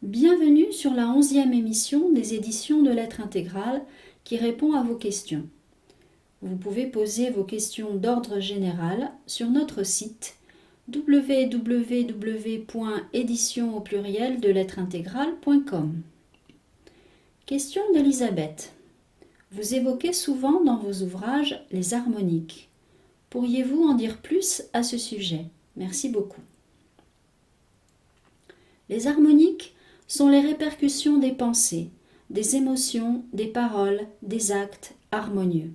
Bienvenue sur la 11e émission des éditions de L'Être Intégral qui répond à vos questions. Vous pouvez poser vos questions d'ordre général sur notre site www.édition.com. Question d'Elisabeth. Vous évoquez souvent dans vos ouvrages les harmoniques. Pourriez-vous en dire plus à ce sujet? Merci beaucoup. Les harmoniques sont les répercussions des pensées, des émotions, des paroles, des actes harmonieux.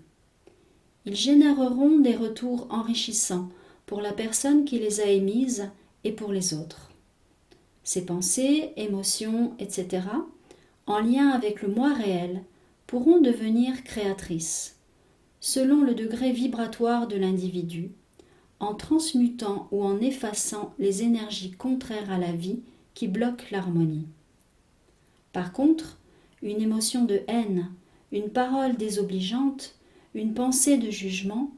Ils généreront des retours enrichissants pour la personne qui les a émises et pour les autres. Ces pensées, émotions, etc., en lien avec le moi réel, pourront devenir créatrices, selon le degré vibratoire de l'individu, en transmutant ou en effaçant les énergies contraires à la vie qui bloquent l'harmonie. Par contre, une émotion de haine, une parole désobligeante, une pensée de jugement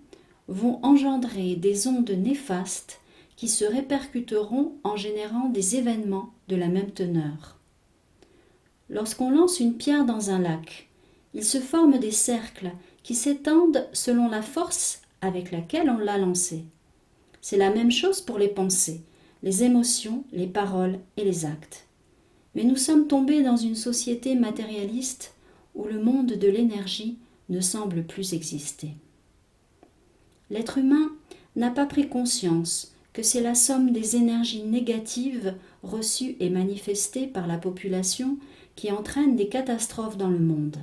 vont engendrer des ondes néfastes qui se répercuteront en générant des événements de la même teneur. Lorsqu'on lance une pierre dans un lac, il se forme des cercles qui s'étendent selon la force avec laquelle on l'a lancée. C'est la même chose pour les pensées, les émotions, les paroles et les actes. Mais nous sommes tombés dans une société matérialiste où le monde de l'énergie ne semble plus exister. L'être humain n'a pas pris conscience que c'est la somme des énergies négatives reçues et manifestées par la population qui entraîne des catastrophes dans le monde.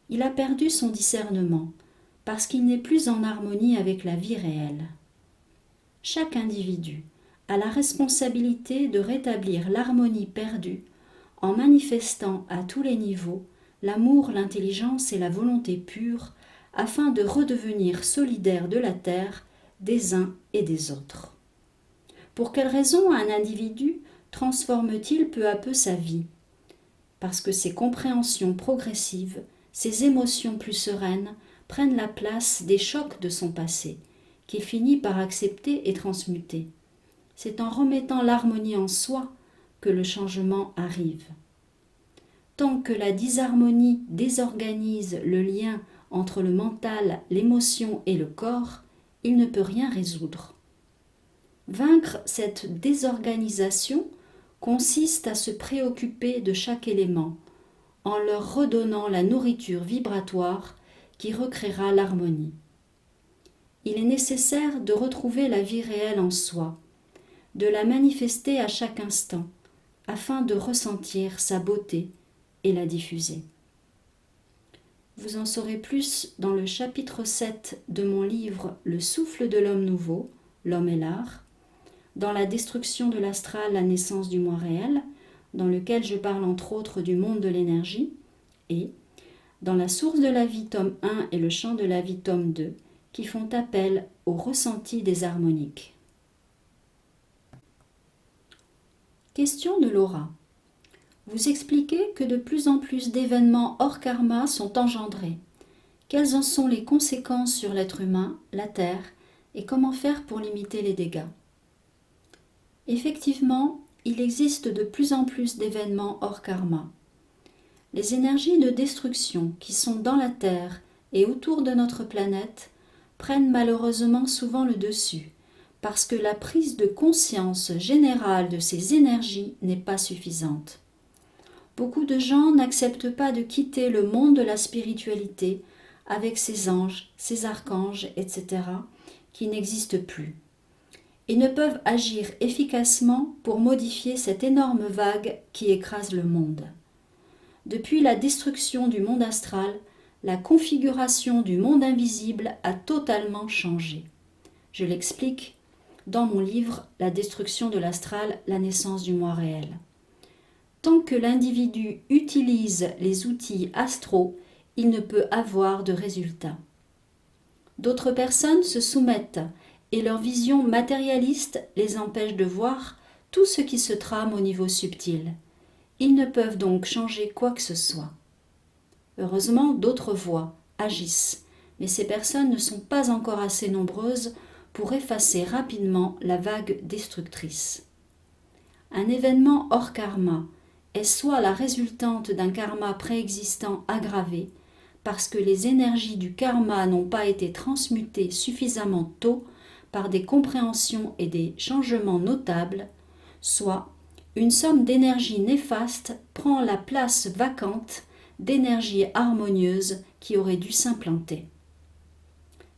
Il a perdu son discernement parce qu'il n'est plus en harmonie avec la vie réelle. Chaque individu a la responsabilité de rétablir l'harmonie perdue en manifestant à tous les niveaux l'amour, l'intelligence et la volonté pure afin de redevenir solidaire de la terre, des uns et des autres. Pour quelle raison un individu transforme-t-il peu à peu sa vie? Parce que ses compréhensions progressives, ses émotions plus sereines prennent la place des chocs de son passé, qu'il finit par accepter et transmuter. C'est en remettant l'harmonie en soi que le changement arrive. Tant que la disharmonie désorganise le lien entre le mental, l'émotion et le corps, il ne peut rien résoudre. Vaincre cette désorganisation consiste à se préoccuper de chaque élément, en leur redonnant la nourriture vibratoire qui recréera l'harmonie. Il est nécessaire de retrouver la vie réelle en soi, de la manifester à chaque instant, afin de ressentir sa beauté et la diffuser. Vous en saurez plus dans le chapitre 7 de mon livre « Le souffle de l'homme nouveau, l'homme et l'art », dans la destruction de l'astral, la naissance du moi réel, dans lequel je parle entre autres du monde de l'énergie, et dans la source de la vie tome 1 et le champ de la vie tome 2, qui font appel au ressenti des harmoniques. Question de Laura. Vous expliquez que de plus en plus d'événements hors karma sont engendrés. Quelles en sont les conséquences sur l'être humain, la Terre, et comment faire pour limiter les dégâts? Effectivement, il existe de plus en plus d'événements hors karma. Les énergies de destruction qui sont dans la Terre et autour de notre planète prennent malheureusement souvent le dessus, parce que la prise de conscience générale de ces énergies n'est pas suffisante. Beaucoup de gens n'acceptent pas de quitter le monde de la spiritualité avec ses anges, ses archanges, etc., qui n'existent plus, et ne peuvent agir efficacement pour modifier cette énorme vague qui écrase le monde. Depuis la destruction du monde astral, la configuration du monde invisible a totalement changé. Je l'explique dans mon livre « La destruction de l'astral, la naissance du moi réel ». Tant que l'individu utilise les outils astraux, il ne peut avoir de résultats. D'autres personnes se soumettent et leur vision matérialiste les empêche de voir tout ce qui se trame au niveau subtil. Ils ne peuvent donc changer quoi que ce soit. Heureusement, d'autres voient, agissent, mais ces personnes ne sont pas encore assez nombreuses pour effacer rapidement la vague destructrice. Un événement hors karma est soit la résultante d'un karma préexistant aggravé, parce que les énergies du karma n'ont pas été transmutées suffisamment tôt par des compréhensions et des changements notables, soit une somme d'énergie néfaste prend la place vacante d'énergie harmonieuse qui aurait dû s'implanter.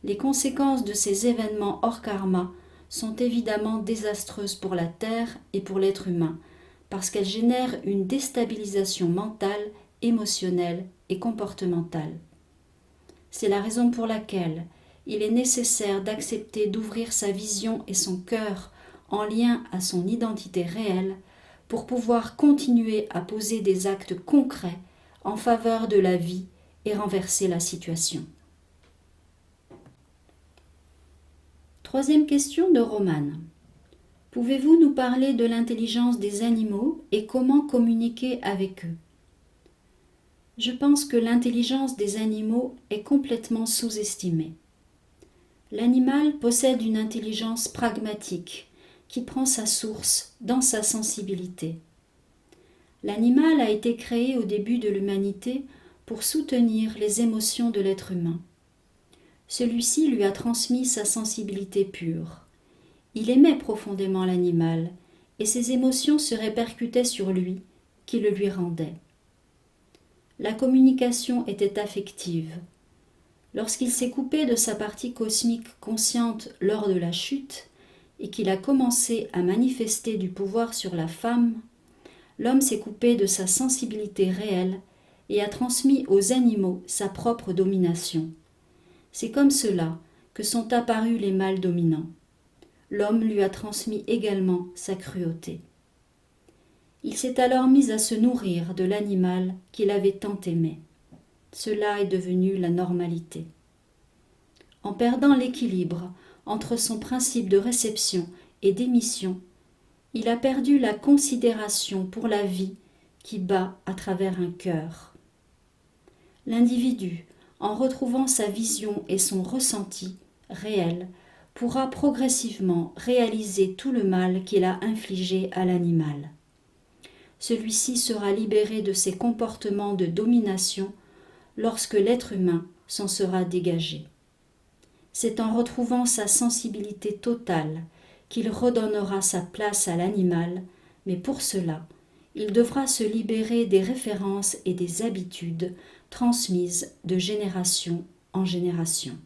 Les conséquences de ces événements hors karma sont évidemment désastreuses pour la Terre et pour l'être humain, parce qu'elles génèrent une déstabilisation mentale, émotionnelle et comportementale. C'est la raison pour laquelle il est nécessaire d'accepter d'ouvrir sa vision et son cœur en lien à son identité réelle pour pouvoir continuer à poser des actes concrets en faveur de la vie et renverser la situation. Troisième question de Romane. Pouvez-vous nous parler de l'intelligence des animaux et comment communiquer avec eux? Je pense que l'intelligence des animaux est complètement sous-estimée. L'animal possède une intelligence pragmatique qui prend sa source dans sa sensibilité. L'animal a été créé au début de l'humanité pour soutenir les émotions de l'être humain. Celui-ci lui a transmis sa sensibilité pure. Il aimait profondément l'animal et ses émotions se répercutaient sur lui, qui le lui rendait. La communication était affective. Lorsqu'il s'est coupé de sa partie cosmique consciente lors de la chute et qu'il a commencé à manifester du pouvoir sur la femme, l'homme s'est coupé de sa sensibilité réelle et a transmis aux animaux sa propre domination. C'est comme cela que sont apparus les mâles dominants. L'homme lui a transmis également sa cruauté. Il s'est alors mis à se nourrir de l'animal qu'il avait tant aimé. Cela est devenu la normalité. En perdant l'équilibre entre son principe de réception et d'émission, il a perdu la considération pour la vie qui bat à travers un cœur. L'individu, en retrouvant sa vision et son ressenti réel, pourra progressivement réaliser tout le mal qu'il a infligé à l'animal. Celui-ci sera libéré de ses comportements de domination lorsque l'être humain s'en sera dégagé. C'est en retrouvant sa sensibilité totale qu'il redonnera sa place à l'animal, mais pour cela, il devra se libérer des références et des habitudes transmises de génération en génération.